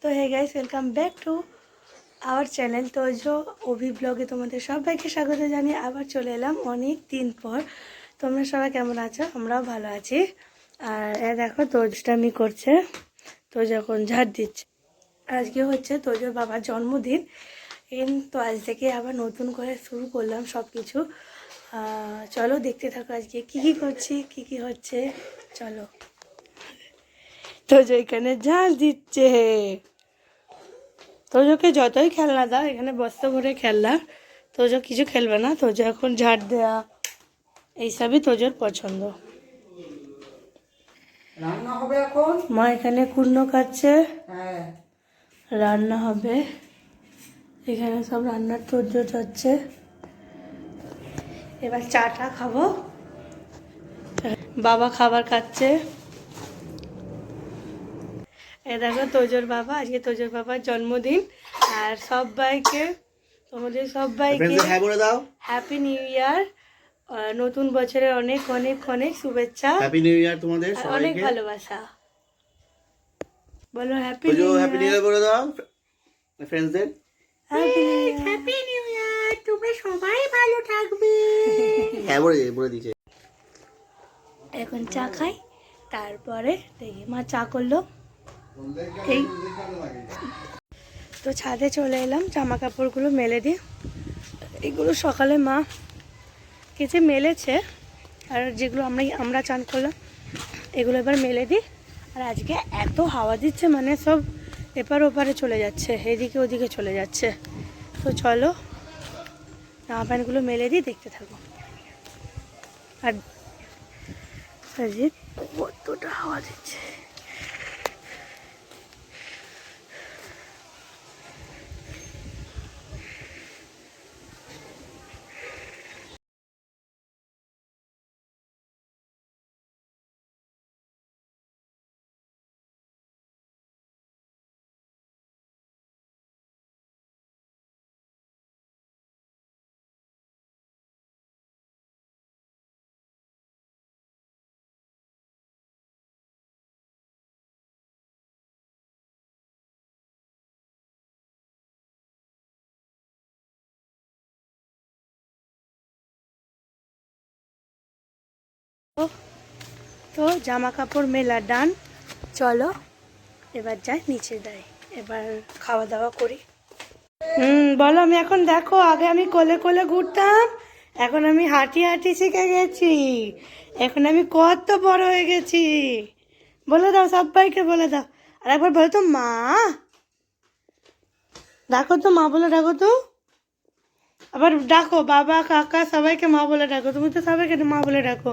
তো hey guys, welcome back to our channel Tojo Abhi ব্লগে তোমাদের সবাইকে স্বাগত জানিয়ে আবার চলে এলাম অনেক দিন পর। তোমরা সবাই কেমন আছো? আমরাও ভালো আছি। আর দেখো তোজটামি করছে, তো যখন ঝাড় দিচ্ছে। আজকে হচ্ছে তোজোর বাবার জন্মদিন, তো আজ থেকে আবার নতুন করে শুরু করলাম সব কিছু। চলো দেখতে থাকো আজকে কী কী করছি, কী কী হচ্ছে। চলো, তোজো এখানে ঝাড় দিচ্ছে। তোজোকে যতই খেলনা দাও, এখানে বস্তা ভরে খেলনা, তোজো কিছু খেলবে না। তোজো এখন ঝাড় দেওয়া এইসবই তোজোর পছন্দ। রান্না হবে এখন। মা এখানে কুর্নো কাটছে, হ্যাঁ রান্না হবে। এখানে সব রান্নার তোজো যাচ্ছে। এবার চাটা খাবো। বাবা খাবার খাচ্ছে। এ দেখো তোজোর বাবা, আজকে তোজোর বাবার জন্মদিন। আর সবাইকে, তোমাদের সবাইকে হ্যাপি নিউ ইয়ার, নতুন বছরের অনেক অনেক অনেক শুভেচ্ছা। হ্যাপি নিউ ইয়ার তোমাদের সবাইকে, অনেক ভালোবাসা। বলো happy Tojo new happy new year. Year বলে দাও ফ্রেন্ডসদের। হ্যাপি নিউ ইয়ার, তোমরা সবাই ভালো থাকবে। হ্যাঁ বলে দিয়েছে। এখন চা খাই, তারপরে দেখি মা চা করলো। এই তো ছাদে চলে এলাম জামা কাপড়গুলো মেলে দিই। এগুলো সকালে মা কেচে মেলেছে, আর যেগুলো আমরা চান করলাম এগুলো এবার মেলে দিই। আর আজকে এত হাওয়া দিচ্ছে, মানে সব এপার ওপারে চলে যাচ্ছে, এদিকে ওদিকে চলে যাচ্ছে। তো চলো জামা প্যান্টগুলো মেলে দিই, দেখতে থাকো। আর কতটা হাওয়া দিচ্ছে। তো জামা কাপড় মেলা ডান। চলো এবার যাই নিচে যাই, এবার খাওয়া দাওয়া করি। বলো। আমি এখন দেখো, আগে আমি কোলে কোলে ঘুরতাম, এখন আমি হাঁটি হাঁটি শিখে গেছি। এখন আমি কত বড় হয়ে গেছি। বলে দাও, সবাইকে বলে দাও। আর একবার বলো তো মা, ডাকো তো মা বলে ডাকো তো। আবার ডাকো বাবা কাকা সবাইকে মা বলে ডাকো। তুমি তো সবাইকে মা বলে ডাকো।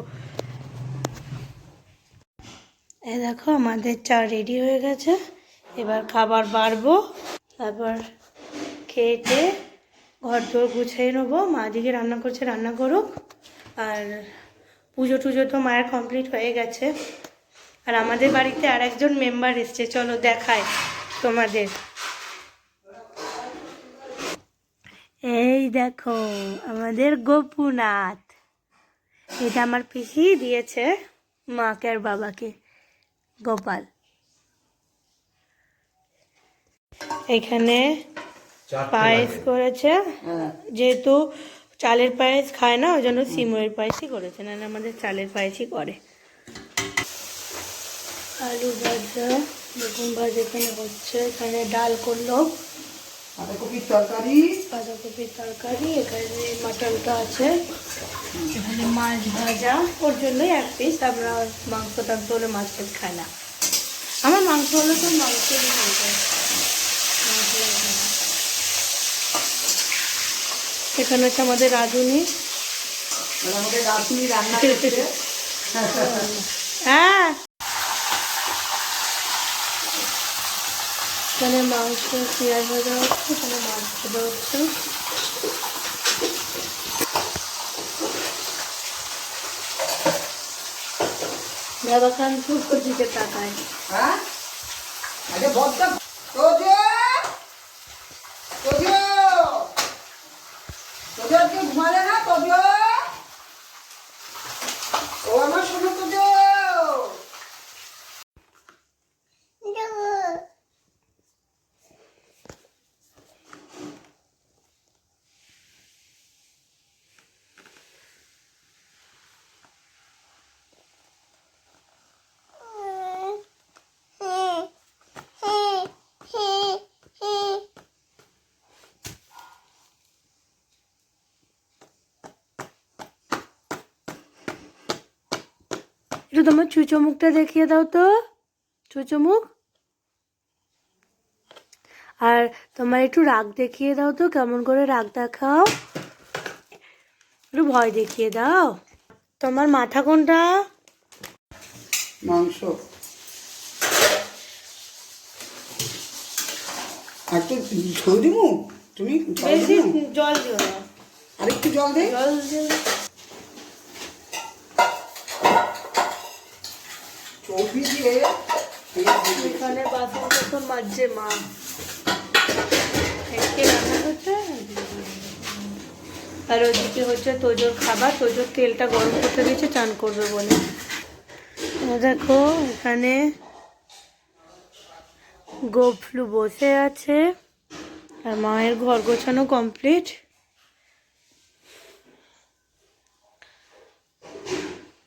এই দেখো আমাদের চা রেডি হয়ে গেছে, এবার খাবার বাড়বো। তারপর খেয়ে ঘর দোর গুছিয়ে নেবো। মা দিকে রান্না করছে, রান্না করুক। আর পুজো টুজো তো মায়ের কমপ্লিট হয়ে গেছে। আর আমাদের বাড়িতে আর একজন মেম্বার এসছে, চলো দেখায় তোমাদের। এই দেখো আমাদের গোপুনাথ, এটা আমার পিসি দিয়েছে মাকে আর বাবাকে, গোপাল। এখানে পায়েস করেছে, যেহেতু চালের পায়েস খায় না ওই জন্য সিময়ের পায়েসই করেছে, না আমাদের চালের পায়েসই করে। আলু ভাজা, বেগুন ভাজা এখানে হচ্ছে, এখানে ডাল করলো, বাঁধাকপির তরকারি, এখানে মাটনটা আছে, এখানে মাছ ভাজা। ওর জন্যই এক পিস, আমরা মাংস টাংস হলে মাছ টাছ খাই না। আমার মাংস হলে তো মাংস এখানে হচ্ছে আমাদের রাঁধুনি। রান্না করছে। হ্যাঁ, এখানে মাংস পেঁয়াজ ভাজা হচ্ছে, এখানে মাছ ভাজা হচ্ছে। বাবা খান পুকুর দিকে তাকায়। হ্যাঁ আরে বদ্দা তোজো তোজো তোজো আজকে ঘুমালে না? তোজো ও আমার শোনো, তোজো একটু তোমার চুচো মুখটা দেখিয়ে দাও তো, চুচো মুখ। আর তোমার একটু রাগ দেখিয়ে দাও তো, কেমন করে রাগ দেখাও, একটু ভয় দেখিয়ে দাও। তোমার মাথা কোনটা? মাংস আর তো ঝোল দিমু, তুমি জল বেশি দিমু? জল দিও না, আরেকটু জল দে। জল দিও না। চর্বি দিয়ে এখানে বাসন কোসন মাজছে মা, খেয়ে রান্না করছে। আর ওদিকে হচ্ছে তোজোর খাবার, তোজোর তেলটা গরম করতে দিয়েছে চান করবে বলে। দেখো এখানে গোফলু বসে আছে, আর মায়ের ঘর গোছানো কমপ্লিট।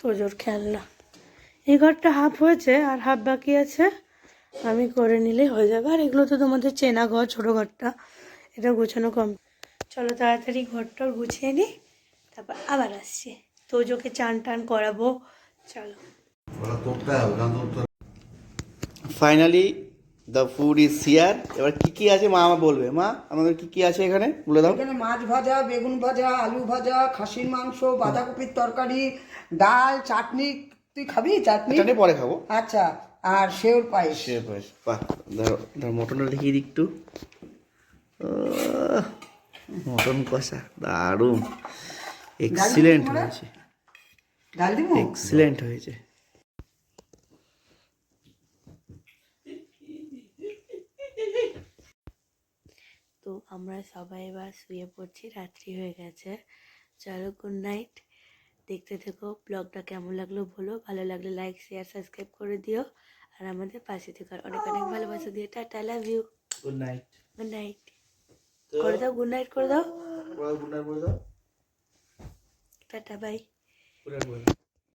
তোজোর খেলনা, এই ঘরটা হাফ হয়েছে আর হাফ বাকি আছে, আমি করে নিলেই হয়ে যাবে। আর এগুলো তো তোমাদের চেনা ঘর, ছোটো ঘরটা, এটা গোছানো কম। চলো তাড়াতাড়ি ঘরটা গুছিয়ে নিই, তারপর আবার আসছি, তোজোকে চান টান করাবো। চলো। Finally the food is here. এবার কি কি আছে মা আমার বলবে। মা আমাদের কি কি আছে এখানে বলে দাও। এখানে মাছ ভাজা, বেগুন ভাজা, আলু ভাজা, খাসির মাংস, বাঁধাকপির তরকারি, ডাল, চাটনি। তুই খাবি চাটনি? চাটনি পরে খাবো। আচ্ছা, আর সেওর পায়েস। সে বেশ, বাহ। ধরো ধরো মটনটা দেখিয়ে দিই একটু। মটন কষা দারুণ, এক্সিলেন্ট হয়েছে, ডাল দিব? এক্সিলেন্ট হয়েছে। তো আমরা সবাই এবার শুয়ে পড়ছি, রাত্রি হয়ে গেছে। চলো গুড নাইট। দেখতে থেকো ব্লগটা, কেমন লাগলো বলো, ভালো লাগলে লাইক শেয়ার সাবস্ক্রাইব করে দিও, আর আমাদের পাশে থেকো। আর অনেক অনেক ভালোবাসা দিয়ে টাটা, love you, good night. Good night করে দাও, গুড নাইট করে দাও, গুড নাইট বলে দাও। Tata bye. গুড নাইট বলে দাও।